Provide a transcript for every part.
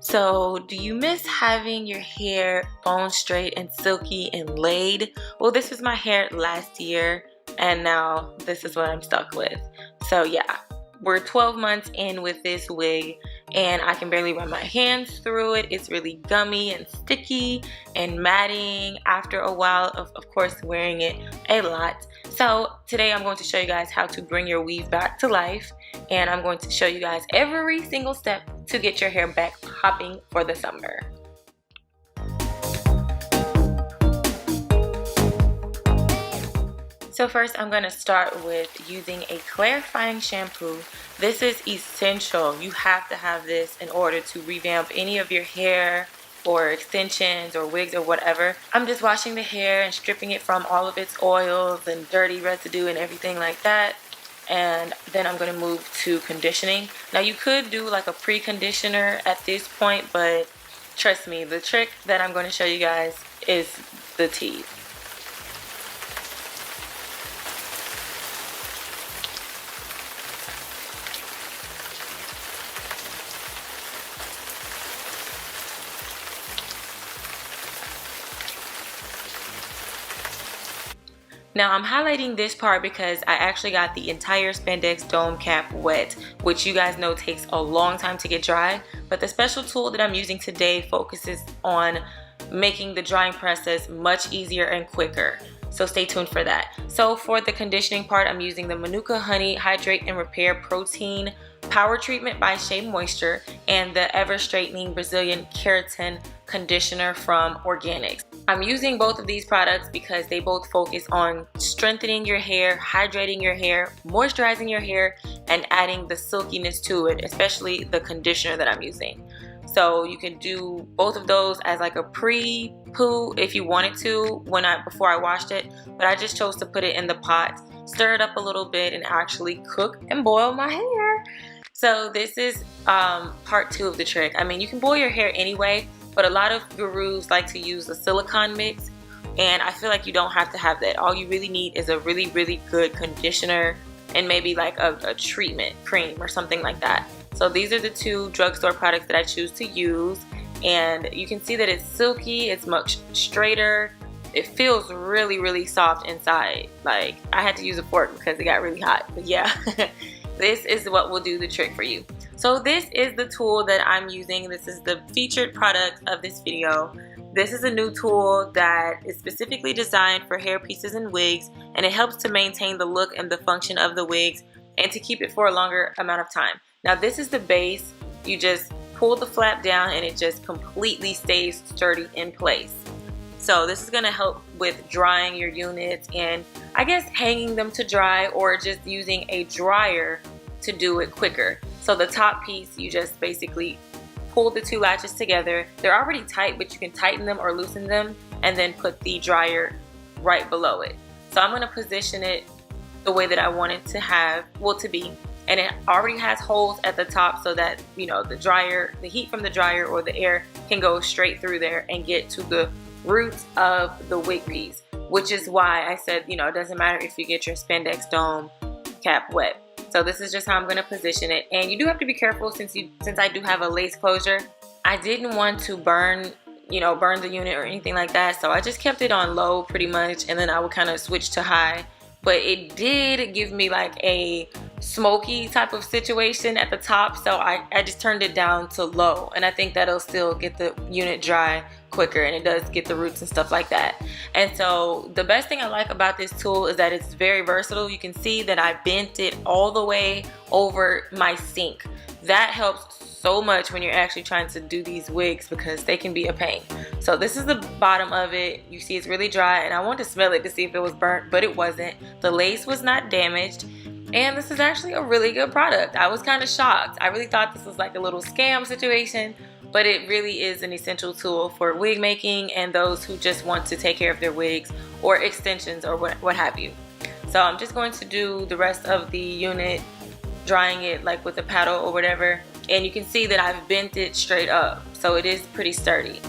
So, do you miss having your hair bone straight and silky and laid? Well, this was my hair last year, and now this is what I'm stuck with. So, yeah, we're 12 months in with this wig, and I can barely run my hands through it. It's really gummy and sticky and matting after a while of course, wearing it a lot. So, today I'm going to show you guys how to bring your weave back to life, and I'm going to show you guys every single step to get your hair back popping for the summer. So first I'm going to start with using a clarifying shampoo. This is essential. You have to have this in order to revamp any of your hair or extensions or wigs or whatever. I'm just washing the hair and stripping it from all of its oils and dirty residue and everything like that. And then I'm going to move to conditioning. Now you could do like a pre-conditioner at this point, but trust me, the trick that I'm going to show you guys is the tea. Now I'm highlighting this part because I actually got the entire spandex dome cap wet, which you guys know takes a long time to get dry, but the special tool that I'm using today focuses on making the drying process much easier and quicker. So stay tuned for that. So for the conditioning part, I'm using the Manuka Honey Hydrate and Repair Protein Power Treatment by Shea Moisture and the Ever Straightening Brazilian Keratin Conditioner from Organics. I'm using both of these products because they both focus on strengthening your hair, hydrating your hair, moisturizing your hair, and adding the silkiness to it, especially the conditioner that I'm using. So you can do both of those as like a pre-poo if you wanted to before I washed it, but I just chose to put it in the pot, stir it up a little bit, and actually cook and boil my hair. So this is part 2 of the trick. I mean, you can boil your hair anyway, but a lot of gurus like to use the silicone mix, and I feel like you don't have to have that. All you really need is a really, really good conditioner and maybe like a treatment cream or something like that. So these are the 2 drugstore products that I choose to use, and you can see that it's silky, it's much straighter. It feels really, really soft inside. Like, I had to use a fork because it got really hot, but yeah. This is what will do the trick for you. So this is the tool that I'm using. This is the featured product of this video. This is a new tool that is specifically designed for hair pieces and wigs, and it helps to maintain the look and the function of the wigs and to keep it for a longer amount of time. Now this is the base. You just pull the flap down and it just completely stays sturdy in place. So this is going to help with drying your units and I guess hanging them to dry, or just using a dryer to do it quicker. So the top piece, you just basically pull the 2 latches together. They're already tight, but you can tighten them or loosen them and then put the dryer right below it. So I'm going to position it the way that I want it to be. And it already has holes at the top so that, you know, the heat from the dryer or the air can go straight through there and get to the roots of the wig piece, which is why I said, you know, it doesn't matter if you get your spandex dome cap wet. So this is just how I'm going to position it, and you do have to be careful since I do have a lace closure. I didn't want to burn the unit or anything like that, so I just kept it on low pretty much, and then I would kind of switch to high. But it did give me like a smoky type of situation at the top, so I just turned it down to low, and I think that'll still get the unit dry quicker, and it does get the roots and stuff like that. And so the best thing I like about this tool is that it's very versatile. You can see that I bent it all the way over my sink. That helps so much when you're actually trying to do these wigs because they can be a pain. So this is the bottom of it. You see it's really dry, and I wanted to smell it to see if it was burnt, but it wasn't. The lace was not damaged, and this is actually a really good product. I was kind of shocked. I really thought this was like a little scam situation, but it really is an essential tool for wig making and those who just want to take care of their wigs or extensions or what have you. So I'm just going to do the rest of the unit, drying it like with a paddle or whatever. And you can see that I've bent it straight up, so it is pretty sturdy.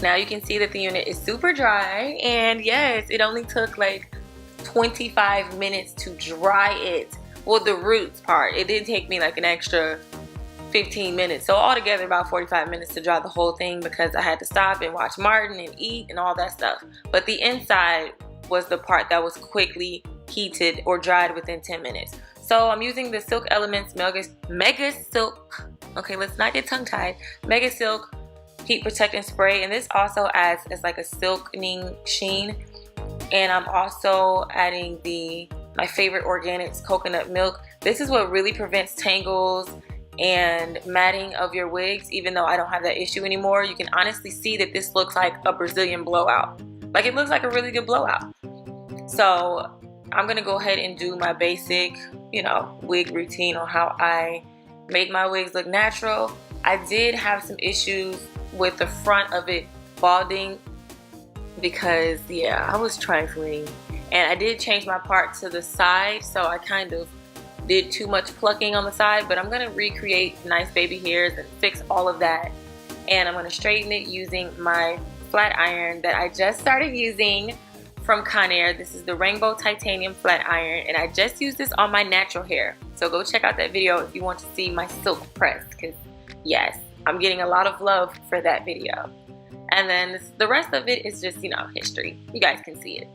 Now you can see that the unit is super dry, and yes, it only took like 25 minutes to dry it. well, the roots part, it did take me like an extra 15 minutes. So altogether about 45 minutes to dry the whole thing because I had to stop and watch Martin and eat and all that stuff. But the inside was the part that was quickly heated or dried within 10 minutes. So I'm using the Silk Elements Mega Silk, okay, let's not get tongue tied, Mega Silk Heat Protectant Spray, and this also adds as like a silkening sheen. And I'm also adding my favorite organics coconut milk. This is what really prevents tangles and matting of your wigs. Even though I don't have that issue anymore, you can honestly see that this looks like a Brazilian blowout. Like, it looks like a really good blowout. So I'm gonna go ahead and do my basic, you know, wig routine on how I make my wigs look natural. I did have some issues with the front of it balding because, yeah, I was trifling, and I did change my part to the side, so I kind of did too much plucking on the side. But I'm gonna recreate nice baby hairs and fix all of that, and I'm gonna straighten it using my flat iron that I just started using from Conair. This is the Rainbow Titanium Flat Iron, and I just used this on my natural hair. So go check out that video if you want to see my silk press, because yes, I'm getting a lot of love for that video. And then the rest of it is just, you know, history. You guys can see it.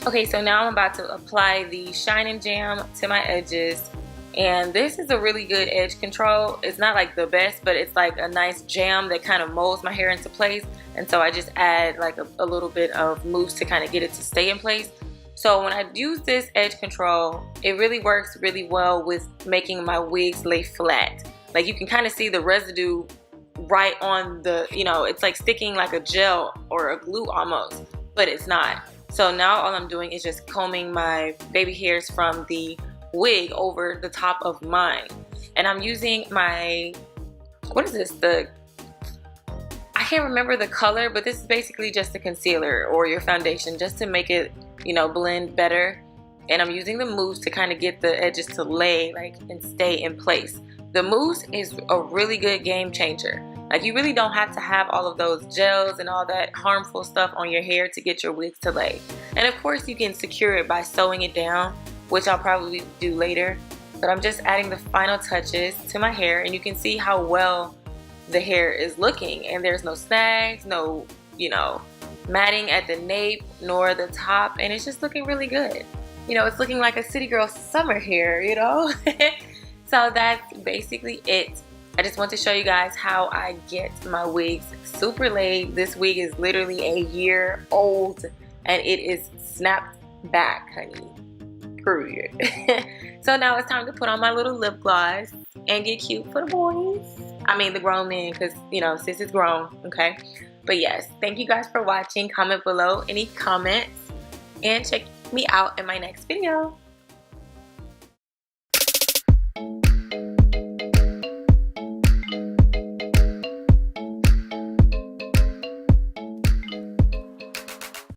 Okay, so now I'm about to apply the Shine and Jam to my edges, and this is a really good edge control. It's not like the best, but it's like a nice jam that kind of molds my hair into place, and so I just add like a little bit of mousse to kind of get it to stay in place. So when I use this edge control, it really works really well with making my wigs lay flat. Like, you can kind of see the residue right on the, you know, it's like sticking like a gel or a glue almost, but it's not. So now all I'm doing is just combing my baby hairs from the wig over the top of mine. And I'm using my, what is this? I can't remember the color, but this is basically just a concealer or your foundation just to make it, you know, blend better. And I'm using the mousse to kind of get the edges to lay like and stay in place. The mousse is a really good game changer. Like, you really don't have to have all of those gels and all that harmful stuff on your hair to get your wigs to lay. And of course you can secure it by sewing it down, which I'll probably do later. But I'm just adding the final touches to my hair, and you can see how well the hair is looking. And there's no snags, no, you know, matting at the nape nor the top, and it's just looking really good. You know, it's looking like a city girl summer hair, you know. So that's basically it. I just want to show you guys how I get my wigs super laid. This wig is literally a year old and it is snapped back, honey. Period. So now it's time to put on my little lip gloss and get cute for the boys. I mean the grown men, because, you know, sis is grown, okay? But yes, thank you guys for watching. Comment below any comments and check me out in my next video.